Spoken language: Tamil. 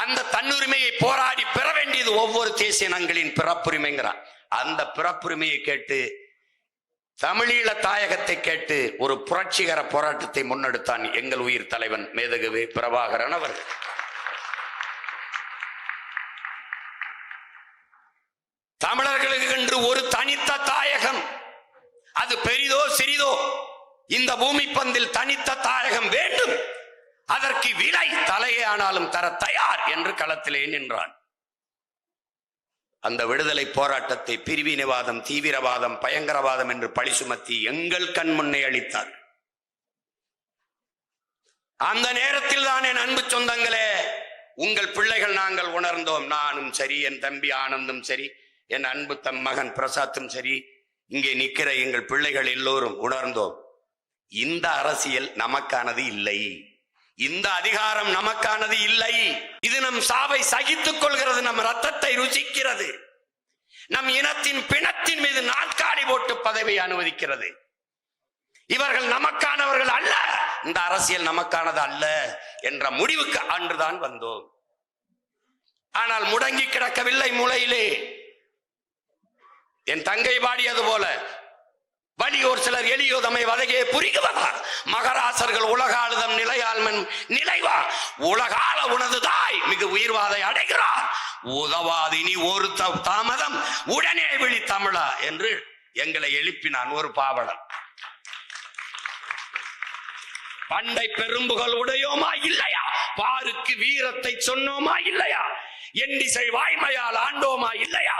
அந்த தன்னுரிமையை போராடி பெற வேண்டியது ஒவ்வொரு தேசிய இனங்களின் பிறப்புரிமைங்கிறான். அந்த பிறப்புரிமையை கேட்டு தமிழீழ தாயகத்தை கேட்டு ஒரு புரட்சிகர போராட்டத்தை முன்னெடுத்தான் எங்கள் உயிர் தலைவன் மேதகு பிரபாகரன் அவர்கள். தமிழர்களுக்கு என்று ஒரு தனித்த தாயகம், அது பெரிதோ சிறிதோ, இந்த பூமி பந்தில் தனித்த தாயகம் வேண்டும், அதற்கு விலை தலையே ஆனாலும் தர தயார் என்று களத்திலே நின்றான். அந்த விடுதலை போராட்டத்தை பிரிவினைவாதம், தீவிரவாதம், பயங்கரவாதம் என்று பழி சுமத்தி எங்கள் கண் முன்னே அளித்தார். அந்த நேரத்தில் தான் என் அன்பு சொந்தங்களே, உங்கள் பிள்ளைகள் நாங்கள் உணர்ந்தோம். நானும் சரி, என் தம்பி ஆனந்தும் சரி, என் அன்பு மகன் பிரசாத்தும் சரி, இங்கே நிற்கிற எங்கள் பிள்ளைகள் எல்லோரும் உணர்ந்தோம். இந்த அரசியல் நமக்கானது இல்லை, இந்த அதிகாரம் நமக்கானது இல்லை. இது நம் சாவை சகித்துக் கொள்கிறது, நம் ரத்தத்தை ருசிக்கிறது, நம் இனத்தின் பிணத்தின் மீது நாற்காலி போட்டு பதவி அனுமதிக்கிறது. இவர்கள் நமக்கானவர்கள் அல்ல, இந்த அரசியல் நமக்கானது அல்ல என்ற முடிவுக்கு அன்றுதான் வந்தோம். ஆனால் முடங்கி கிடக்கவில்லை மூலையிலே. என் தங்கை பாடியது போல, வலியோர் சிலர் எளியோதமை வதகே புரிகுவதா, மகராசர்கள் உலகாளுதம் நிலையாள்மன் நிலைவா, உலகால உனது தாய் மிகு உயிர்வாதை அடைகிறார், உதவாதினி ஒரு தாமதம் உடனே விழி தமிழா என்று எங்களை எழுப்பினான் ஒரு பாவலன். பண்டை பெரும்புகள் உடையோமா இல்லையா, பாருக்கு வீரத்தை சொன்னோமா இல்லையா, எண்டிசை வாய்மையால் ஆண்டோமா இல்லையா.